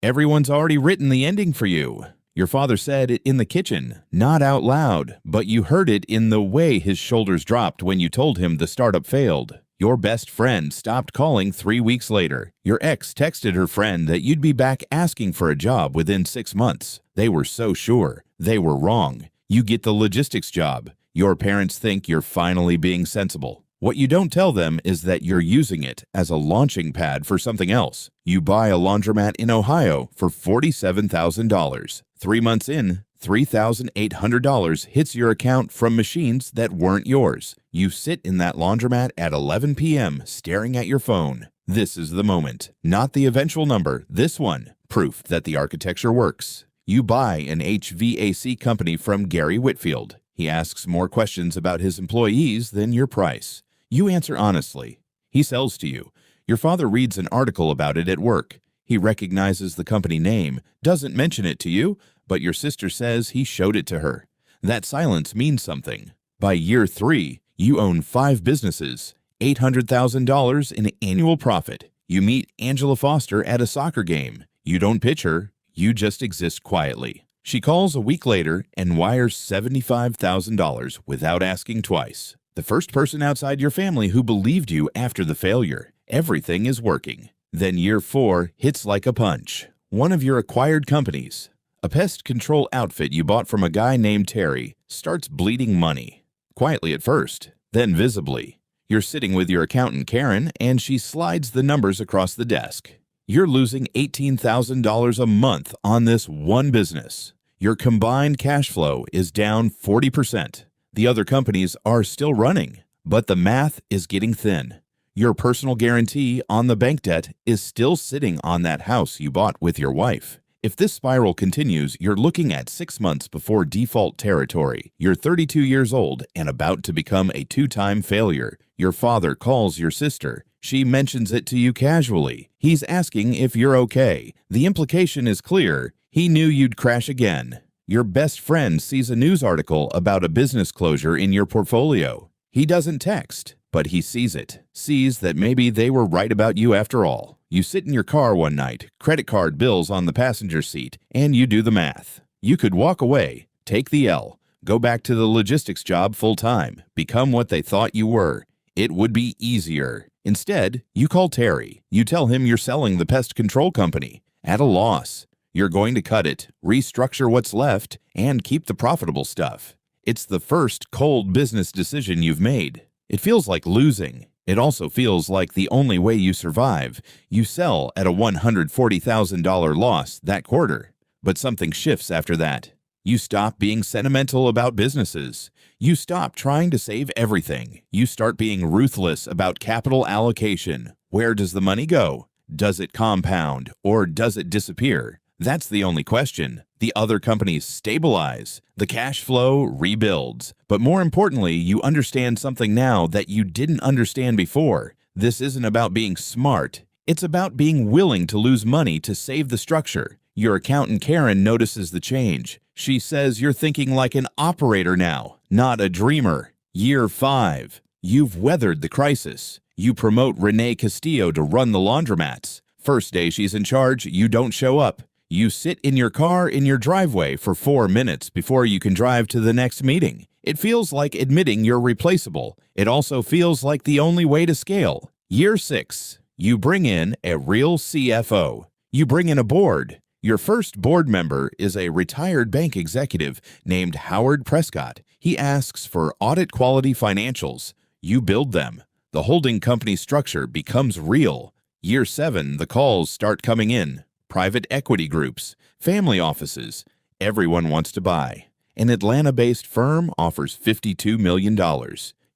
Everyone's already written the ending for you. Your father said it in the kitchen, not out loud, but you heard it in the way his shoulders dropped when you told him the startup failed. Your best friend stopped calling 3 weeks later. Your ex texted her friend that you'd be back asking for a job within 6 months. They were so sure. They were wrong. You get the logistics job. Your parents think you're finally being sensible. What you don't tell them is that you're using it as a launching pad for something else. You buy a laundromat in Ohio for $47,000. 3 months in, $3,800 hits your account from machines that weren't yours. You sit in that laundromat at 11 p.m. staring at your phone. This is the moment, not the eventual number, this one, proof that the architecture works. You buy an HVAC company from Gary Whitfield. He asks more questions about his employees than your price. You answer honestly. He sells to you. Your father reads an article about it at work. He recognizes the company name, doesn't mention it to you, but your sister says he showed it to her. That silence means something. By year 3, you own 5 businesses, $800,000 in annual profit. You meet Angela Foster at a soccer game. You don't pitch her, you just exist quietly. She calls a week later and wires $75,000 without asking twice. The first person outside your family who believed you after the failure. Everything is working. Then year 4 hits like a punch. One of your acquired companies, a pest control outfit you bought from a guy named Terry, starts bleeding money. Quietly at first, then visibly. You're sitting with your accountant Karen and she slides the numbers across the desk. You're losing $18,000 a month on this one business. Your combined cash flow is down 40%. The other companies are still running, but the math is getting thin. Your personal guarantee on the bank debt is still sitting on that house you bought with your wife. If this spiral continues, you're looking at 6 months before default territory. You're 32 years old and about to become a 2-time failure. Your father calls your sister. She mentions it to you casually. He's asking if you're okay. The implication is clear. He knew you'd crash again. Your best friend sees a news article about a business closure in your portfolio. He doesn't text, but he sees it. Sees that maybe they were right about you after all. You sit in your car one night, credit card bills on the passenger seat, and you do the math. You could walk away, take the L, go back to the logistics job full-time, become what they thought you were. It would be easier. Instead, you call Terry. You tell him you're selling the pest control company at a loss. You're going to cut it, restructure what's left, and keep the profitable stuff. It's the first cold business decision you've made. It feels like losing. It also feels like the only way you survive. You sell at a $140,000 loss that quarter. But something shifts after that. You stop being sentimental about businesses. You stop trying to save everything. You start being ruthless about capital allocation. Where does the money go? Does it compound or does it disappear? That's the only question. The other companies stabilize. The cash flow rebuilds. But more importantly, you understand something now that you didn't understand before. This isn't about being smart. It's about being willing to lose money to save the structure. Your accountant Karen notices the change. She says you're thinking like an operator now, not a dreamer. Year 5. You've weathered the crisis. You promote Renee Castillo to run the laundromats. First day she's in charge, you don't show up. You sit in your car in your driveway for 4 minutes before you can drive to the next meeting. It feels like admitting you're replaceable. It also feels like the only way to scale. Year 6. You bring in a real CFO. You bring in a board. Your first board member is a retired bank executive named Howard Prescott. He asks for audit quality financials. You build them. The holding company structure becomes real. Year 7, the calls start coming in. Private equity groups, family offices. Everyone wants to buy. An Atlanta-based firm offers $52 million.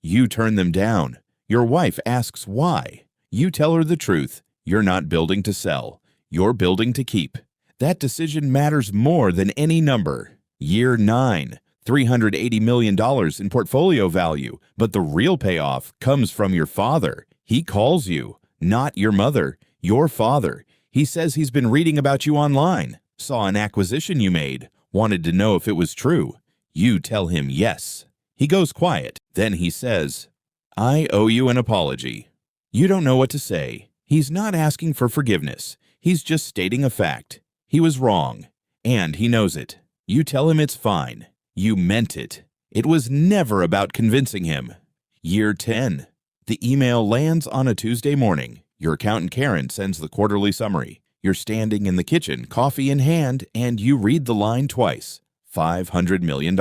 You turn them down. Your wife asks why. You tell her the truth. You're not building to sell. You're building to keep. That decision matters more than any number. Year 9, $380 million in portfolio value, but the real payoff comes from your father. He calls you, not your mother, your father. He says he's been reading about you online, saw an acquisition you made, wanted to know if it was true. You tell him yes. He goes quiet. Then he says, "I owe you an apology." You don't know what to say. He's not asking for forgiveness. He's just stating a fact. He was wrong, and he knows it. You tell him it's fine. You meant it. It was never about convincing him. Year 10. The email lands on a Tuesday morning. Your accountant Karen sends the quarterly summary. You're standing in the kitchen, coffee in hand, and you read the line twice. $500 million.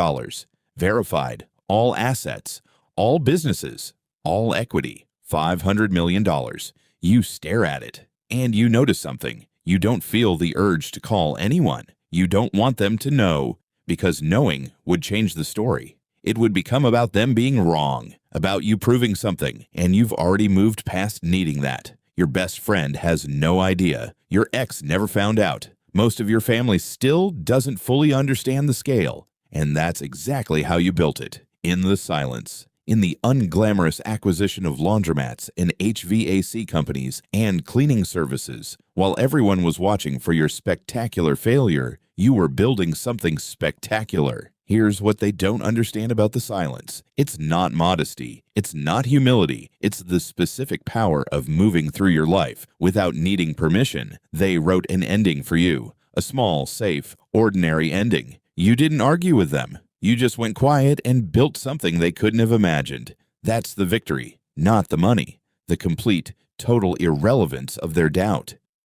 Verified. All assets. All businesses. All equity. $500 million. You stare at it, and you notice something. You don't feel the urge to call anyone. You don't want them to know, because knowing would change the story. It would become about them being wrong, about you proving something, and you've already moved past needing that. Your best friend has no idea. Your ex never found out. Most of your family still doesn't fully understand the scale, and that's exactly how you built it, in the silence. In the unglamorous acquisition of laundromats and HVAC companies and cleaning services, while everyone was watching for your spectacular failure, you were building something spectacular. Here's what they don't understand about the silence. It's not modesty. It's not humility. It's the specific power of moving through your life without needing permission. They wrote an ending for you, a small, safe, ordinary ending. You didn't argue with them. You just went quiet and built something they couldn't have imagined. That's the victory, not the money, the complete, total irrelevance of their doubt.